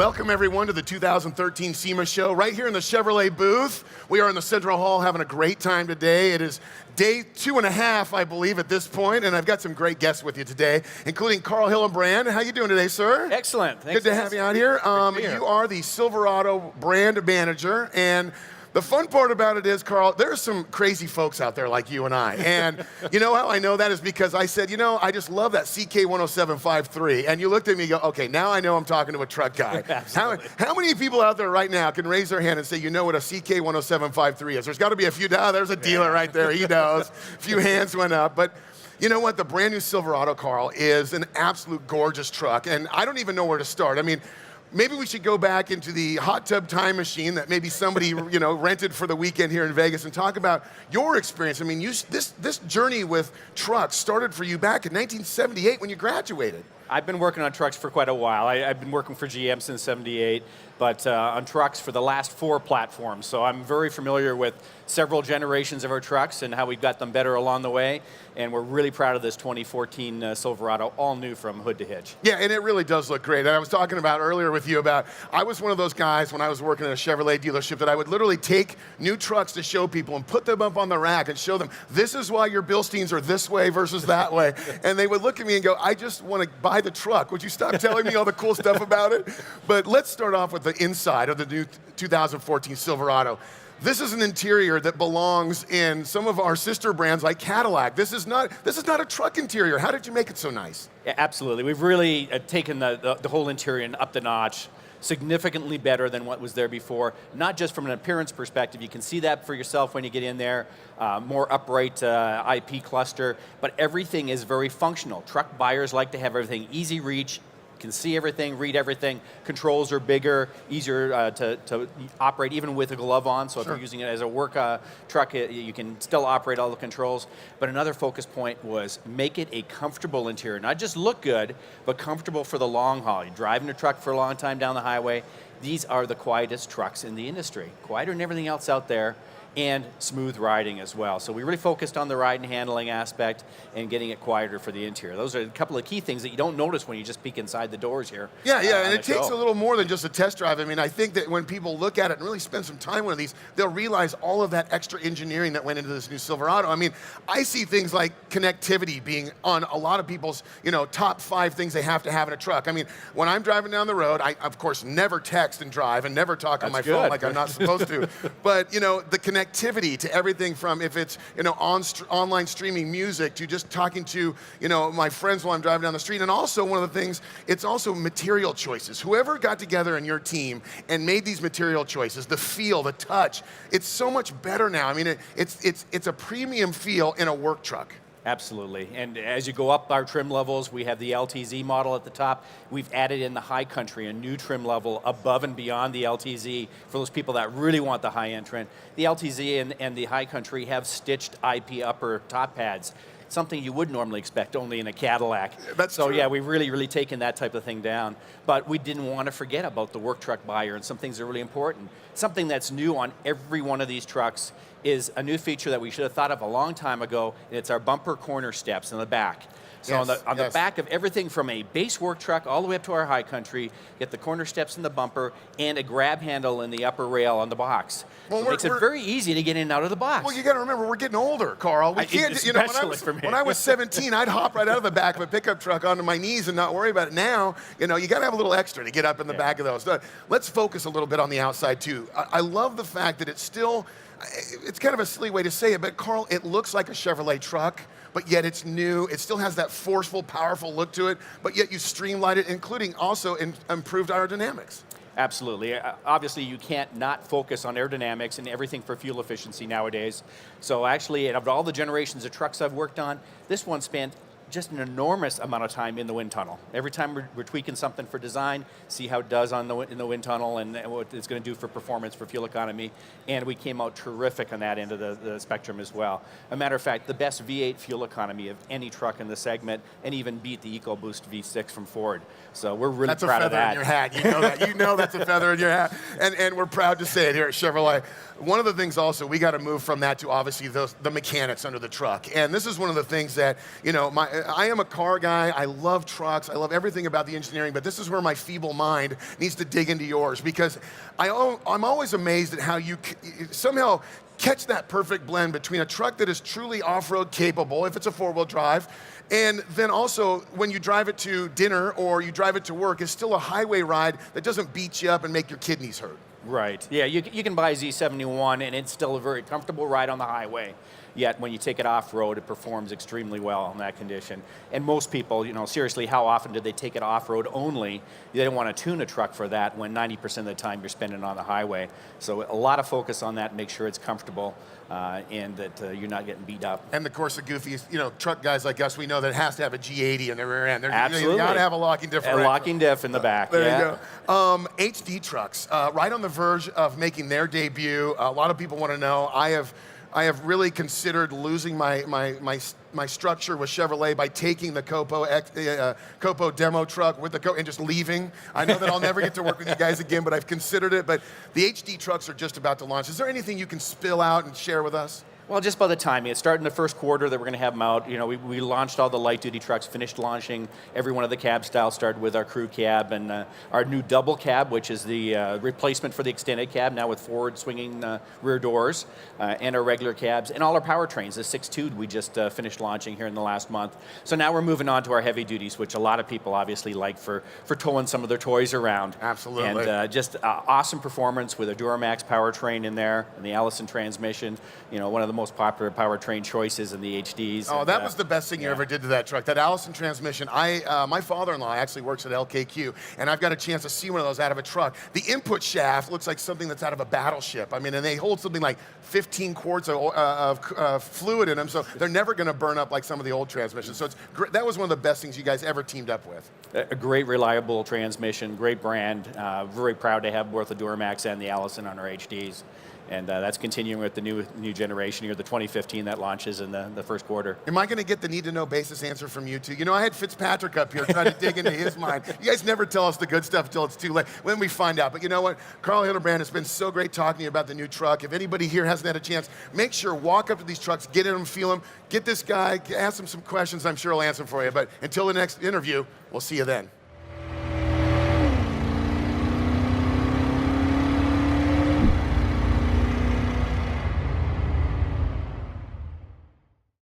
Welcome everyone to the 2013 SEMA show right here in the Chevrolet booth. We are in the Central Hall having a great time today. It is day 2.5, I believe, at this point, and I've got some great guests with you today, including Carl Hillenbrand. How you doing today, sir? Excellent. Thanks. Good to have you out here. You are the Silverado brand manager, and the fun part about it is, Carl, there's some crazy folks out there like you and I. And you know how I know that is because I said, I just love that CK10753. And you looked at me and go, okay, now I know I'm talking to a truck guy. How many people out there right now can raise their hand and say, you know what a CK10753 is? There's got to be a few. There's a dealer right there. He knows. A few hands went up. But you know what? The brand new Silverado, Carl, is an absolute gorgeous truck. And I don't even know where to start. I mean, maybe we should go back into the hot tub time machine that maybe somebody rented for the weekend here in Vegas and talk about your experience. I mean, this journey with trucks started for you back in 1978 when you graduated. I've been working on trucks for quite a while. I've been working for GM since '78, but on trucks for the last 4 platforms. So I'm very familiar with several generations of our trucks and how we've got them better along the way. And we're really proud of this 2014 Silverado, all new from hood to hitch. Yeah, and it really does look great. And I was talking about earlier with you about, I was one of those guys when I was working at a Chevrolet dealership that I would literally take new trucks to show people and put them up on the rack and show them, this is why your Bilsteins are this way versus that way. And they would look at me and go, I just want to buy the truck. Would you stop telling me all the cool stuff about it? But let's start off with the inside of the new 2014 Silverado. This is an interior that belongs in some of our sister brands like Cadillac. This is not a truck interior. How did you make it so nice? Yeah, absolutely. We've really taken the whole interior and up the notch, significantly better than what was there before. Not just from an appearance perspective, you can see that for yourself when you get in there, more upright IP cluster, but everything is very functional. Truck buyers like to have everything easy reach, can see everything, read everything. Controls are bigger, easier to operate even with a glove on. So if you're using it as a work truck, you can still operate all the controls. But another focus point was make it a comfortable interior. Not just look good, but comfortable for the long haul. You're driving a truck for a long time down the highway. These are the quietest trucks in the industry. Quieter than everything else out there. And smooth riding as well. So we really focused on the ride and handling aspect and getting it quieter for the interior. Those are a couple of key things that you don't notice when you just peek inside the doors here. Yeah, and it takes a little more than just a test drive. I mean, I think that when people look at it and really spend some time with these, they'll realize all of that extra engineering that went into this new Silverado. I mean, I see things like connectivity being on a lot of people's, top 5 things they have to have in a truck. I mean, when I'm driving down the road, I, of course, never text and drive and never talk on my phone like I'm not supposed to. But, the connectivity to everything from if it's online streaming music to just talking to my friends while I'm driving down the street. And also one of the things, it's also material choices. Whoever got together in your team and made these material choices, the feel, the touch, it's so much better now. I mean, it's a premium feel in a work truck. Absolutely, and as you go up our trim levels, we have the LTZ model at the top. We've added in the high country, a new trim level above and beyond the LTZ for those people that really want the high-end trim. The LTZ and the high country have stitched IP upper top pads, something you would normally expect only in a Cadillac. That's so true. Yeah, we've really taken that type of thing down. But we didn't want to forget about the work truck buyer, and some things are really important. Something that's new on every one of these trucks is a new feature that we should have thought of a long time ago, and it's our bumper corner steps in the back. So on the back of everything from a base work truck all the way up to our high country, get the corner steps in the bumper and a grab handle in the upper rail on the box. Well, so it makes it very easy to get in and out of the box. Well, you got to remember, we're getting older, Carl. We can't, when I was 17, I'd hop right out of the back of a pickup truck onto my knees and not worry about it. Now, you got to have a little extra to get up in the back of those. Let's focus a little bit on the outside, too. I love the fact that it's kind of a silly way to say it, but Carl, it looks like a Chevrolet truck, but yet it's new. It still has that forceful, powerful look to it, but yet you streamlined it, including also improved aerodynamics. Absolutely. Obviously, you can't not focus on aerodynamics and everything for fuel efficiency nowadays. So actually, out of all the generations of trucks I've worked on, this one spent just an enormous amount of time in the wind tunnel. Every time we're tweaking something for design, see how it does in the wind tunnel and what it's going to do for performance, for fuel economy, and we came out terrific on that end of the spectrum as well. A matter of fact, the best V8 fuel economy of any truck in the segment, and even beat the EcoBoost V6 from Ford. So we're really proud of that. That's a feather in your hat. You know that. You know that's a feather in your hat. And we're proud to say it here at Chevrolet. One of the things also, we got to move from that to obviously the mechanics under the truck. And this is one of the things that, I am a car guy. I love trucks. I love everything about the engineering, but this is where my feeble mind needs to dig into yours, because I'm always amazed at how you somehow catch that perfect blend between a truck that is truly off-road capable, if it's a four-wheel drive, and then also when you drive it to dinner or you drive it to work, it's still a highway ride that doesn't beat you up and make your kidneys hurt. Right. Yeah, you can buy a Z71 and it's still a very comfortable ride on the highway. Yet when you take it off-road, it performs extremely well in that condition. And most people, seriously, how often do they take it off-road only? They don't want to tune a truck for that when 90% of the time you're spending on the highway. So a lot of focus on that, make sure it's comfortable and that you're not getting beat up. And of course, the goofiest, truck guys like us, we know that it has to have a G80 in the rear end. Absolutely. You got to have a locking differential. A locking diff in the back. There you go. HD trucks, right on the verge of making their debut. A lot of people want to know. I have really considered losing my structure with Chevrolet by taking the Copo demo truck with the and just leaving. I know that I'll never get to work with you guys again, but I've considered it. But the HD trucks are just about to launch. Is there anything you can spill out and share with us? Well, just by the timing. It's starting the first quarter that we're going to have them out. We launched all the light-duty trucks, finished launching every one of the cab styles, started with our crew cab and our new double cab, which is the replacement for the extended cab, now with forward swinging rear doors, and our regular cabs, and all our powertrains. The 6.2 we just finished launching here in the last month. So now we're moving on to our heavy duties, which a lot of people obviously like for towing some of their toys around. Absolutely. And just awesome performance with a Duramax powertrain in there, and the Allison Transmission, one of the most popular powertrain choices in the HDs. Oh, that was the best thing you ever did to that truck. That Allison Transmission. My father-in-law actually works at LKQ, and I've got a chance to see one of those out of a truck. The input shaft looks like something that's out of a battleship. I mean, and they hold something like 15 quarts of fluid in them, so they're never going to burn up like some of the old transmissions. So that was one of the best things you guys ever teamed up with. A great, reliable transmission, great brand. Very proud to have both the Duramax and the Allison on our HDs. And that's continuing with the new generation here, the 2015 that launches in the first quarter. Am I going to get the need-to-know basis answer from you two? I had Fitzpatrick up here trying to dig into his mind. You guys never tell us the good stuff until it's too late, when we find out. But you know what? Carl Hillenbrand, it's been so great talking to you about the new truck. If anybody here hasn't had a chance, make sure, walk up to these trucks, get in them, feel them, get this guy, ask him some questions. I'm sure he'll answer them for you. But until the next interview, we'll see you then.